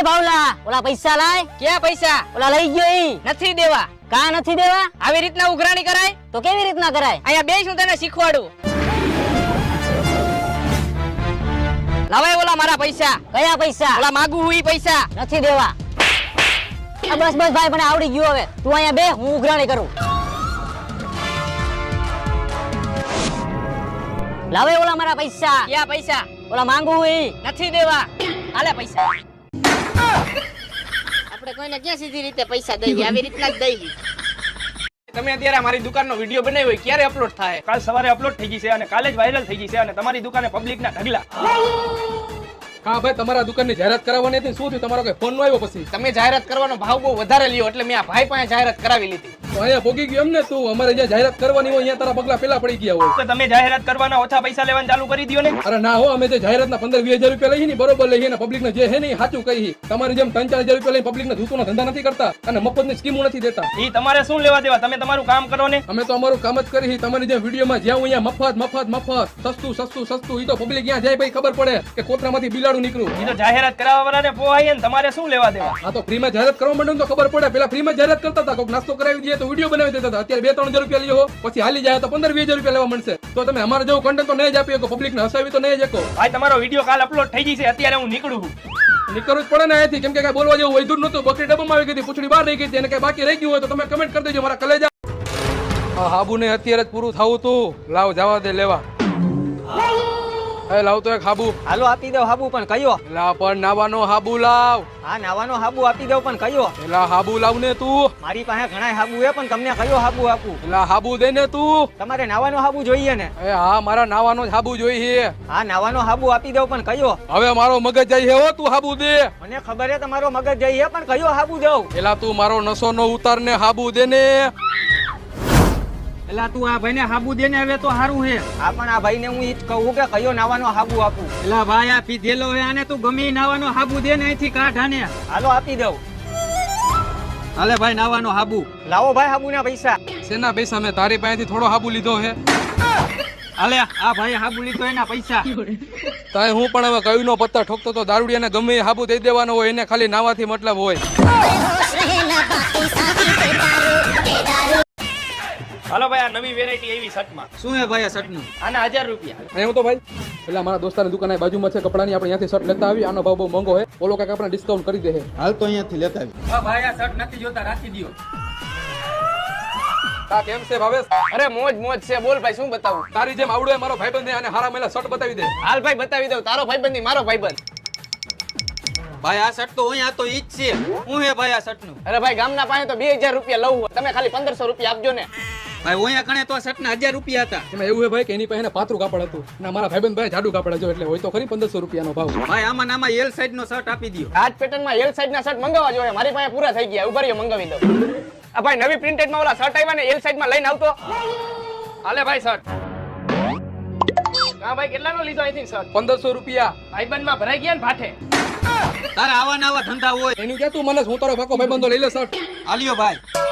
બાવલા ઓલા પૈસા લાય. ક્યાં પૈસા? ઓલા લઈ ગયો ઈ. નથી દેવા. કા નથી દેવા? આવી રીતના ઉઘરાણી કરાય? તો કેવી રીતના કરાય? અહીંયા બેસ હું તને શીખવાડું. લાવાય ઓલા મારા પૈસા. કયા પૈસા? ઓલા માગું હું ઈ પૈસા. નથી દેવા. બસ બસ ભાઈ, મને આવડી ગયું. હવે તું અહીંયા બે, હું ઉઘરાણી કરું. લાવે ઓલા મારા પૈસા. ક્યાં પૈસા? ઓલા માંગુ હું ઈ. નથી દેવા. હાલે પૈસા. આપણે કોઈને ક્યાં સીધી રીતે પૈસા દઈએ? આવી રીતના જ દઈએ. તમે અત્યારે મારી દુકાનનો વિડીયો બનાવ્યો હોય ક્યારે અપલોડ થાય? કાલ સવારે અપલોડ થઈ જશે અને કાલે જ વાયરલ થઈ જશે અને તમારી દુકાને પબ્લિકના ઢગલા. હા ભાઈ, તમારા દુકાનની જાહેરાત કરાવવાની હતી. શું થયું? તમારો કઈ ફોન નો આવ્યો? પછી તમે જાહેરાત કરવાનો ભાવ બહુ વધારે લ્યો એટલે મેં આ ભાઈ પાસે જાહેરાત કરાવી લીધી. તો અહીંયા ભોગી ગયો એમ ને તું? અમારે જ્યાં જાહેરાત કરવાની હોય અહીંયા તારા પગલા પેલા પડી ગયા હોય. તો તમે જાહેરાત કરવાના ઓછા પૈસા લેવાનું ચાલુ કરી દો ને. અરે ના હો, અમે જે જાહેરાતના 15-20 હજાર રૂપિયા લઈએ ને બરોબર લઈએ ને પબ્લિક ને જે હે ને એ સાચું કહી. તમારી જેમ 3-4 હજાર રૂપિયા લઈને પબ્લિક ને જૂતોના ધંધા નથી કરતા અને મફતની સ્કીમો નથી દેતા. ઈ તમારે શું લેવા દેવા? તમે તમારું કામ કરો ને. અમે તો અમારું કામ જ કરી. તમારી જેમ વિડીયોમાં જ્યાં હું અહીંયા મફત મફત મફત સસ્તું સસ્તું સસ્તું, ઈ તો પબ્લિક ત્યાં જાય ભાઈ ખબર પડે કે કોતરામાંથી બિલાડું નીકળ્યું. ઈ તો જાહેરાત કરાવવા વાળાને પોહાય ને તમારે શું લેવા દેવા? આ તો ફ્રીમાં જાહેરાત કરવા માંડો તો ખબર પડે. પેલા ફ્રીમાં જાહેરાત કરતા હતા, કોઈક નાસ્તો કરાવી દઈએ તો વિડીયો બનાવી દેતા હતા. અત્યારે 2-3 હજાર રૂપિયા લ્યો, પછી હાલી જાય તો 15-20 હજાર રૂપિયા લેવા મળશે. તો તમે અમારે જેવું કન્ટેન્ટ તો નહીં જ આપી શકો, પબ્લિક ને હસાવી તો નહીં જ શકો. ભાઈ તમારો વિડીયો કાલ અપલોડ થઈ જશે, અત્યારે હું નીકળું છું. નીકળવું જ પડે ને અહીંયાથી, કેમ કે કઈ બોલવા જેવું વૈધું નતું. બકરી ડબ્બામાં આવી ગઈ હતી, પૂછડી બહાર રહી ગઈ હતી અને કઈ બાકી રહી ગયું હોય તો તમે કમેન્ટ કરી દેજો મારા કલેજા. આ હાબુ ને અત્યારે જ પૂરું થવું તું. લાવ જવા દે લેવા. એ લાવ તો એક હાબુ. હાલો આપી દઉં હાબુ, પણ કયો? લા પણ નાવાનો હાબુ લાવ. હા, નાવાનો હાબુ આપી દઉં, પણ કયો? એલા હાબુ લાવ ને તું. મારી પાસે ઘણા હાબુ છે, પણ તમને કયો હાબુ આપું? એલા હાબુ દે ને તું. તમારે નાવાનો હાબુ જોઈએ ને? એ હા, મારા નાવાનો જ હાબુ જોઈએ. હા, નાવાનો હાબુ આપી દઉં, પણ કયો? હવે મારો મગજ જાય હે હો, તું હાબુ દે. મને ખબર છે તમારો મગજ જઈએ, પણ કયો હાબુ દઉં? એલા તું મારો નસો નો ઉતાર ને હાબુ દે ને. એલા તું આ ભાઈને હાબુ દે ને, હવે તો સારું છે. હા, પણ આ ભાઈને હું ઈ જ કહું કે કયો નાવાનો હાબુ આપું? એલા ભાઈ, આ પીધેલો હે, આને તું ગમે નાવાનો હાબુ દે ને, અહીંથી કાઢ આને. હાલો આપી દઉં. હાલે ભાઈ, નાવાનો હાબુ લાવો. ભાઈ હાબુના પૈસા. શેના પૈસા? મેં તારી પાસેથી થોડો હાબુ લીધો હે. હાલે આ ભાઈ હાબુ લીધો, એના પૈસા. તાય હું પણ હવે કયું નો પત્તા ઠોકતો તો દારૂડિયાને ગમે એ હાબુ દઈ દેવાનો હોય, એને ખાલી નાવાથી મતલબ હોય. હાલો ભાઈ, આ નવી વેરાયટી આવી શર્ટમાં. શું હે ભાઈ આ શર્ટનું? આના 1000 રૂપિયા. અહીં તો ભાઈ એટલે મારા દોસ્તારની દુકાન બાજુમાં છે કપડાની, આપણે અહીંયાથી શર્ટ લેતા આવી. આનો ભાવ બહુ મોંઘો છે, ઓલો કાંઈક આપણે ડિસ્કાઉન્ટ કરી દે. હાલ તો અહીંયાથી લેતા આવી. હા ભાઈ, આ શર્ટ નથી જોતા, રાખી દો. કા કેમ છે ભાવેશ? અરે મોજ મોજ છે. બોલ ભાઈ, શું બતાવું? તારી જેમ આવડે મારો ભાઈબંધ અને હારા મેલા શર્ટ બતાવી દે. હાલ ભાઈ બતાવી દઉં. તારો ભાઈબંધ નહીં, મારો ભાઈબંધ. ભાઈ આ શર્ટ તો અહીંયા તો ઈ જ છે. શું હે ભાઈ આ શર્ટનું? અરે ભાઈ, ગામના પાસે તો 2000 રૂપિયા લઉં. તમે ખાલી 1500 રૂપિયા આપજો ને. ભાઈ ઓયા કણે તો શર્ટના 1000 રૂપિયા હતા. એમાં એવું હે ભાઈ કે એની પાસે પાતળું કાપડ હતું અને મારા ભાઈબંધ ભાઈ જાડું કાપડ હતું, એટલે હોય તો ખરી 1500 રૂપિયાનો ભાવ. ભાઈ આમાં નામાં એલ સાઈઝ નો શર્ટ આપી દો. આજ પેટર્નમાં એલ સાઈઝ ના શર્ટ મંગાવવા જોઈએ. મારી પાસે પૂરા થઈ ગયા. ઉભા રહ્યો, મંગાવી દઉં. આ ભાઈ નવી પ્રિન્ટેડ માં ઓલા શર્ટ આવ્યા ને, એલ સાઈઝ માં લઈને આવતો. હાલે ભાઈ શર્ટ. હા ભાઈ, કેટલાનો લીધો અહીંથી શર્ટ? 1500 રૂપિયા. ભાઈબંધ માં ભરાઈ ગયા ને ભાઠે. તારા આવા નવા ધંધા હોય એની ક્યાં તું મને હું તારો પાકો ભાઈબંધો લઈ લે શર્ટ. આલ્યો ભાઈ.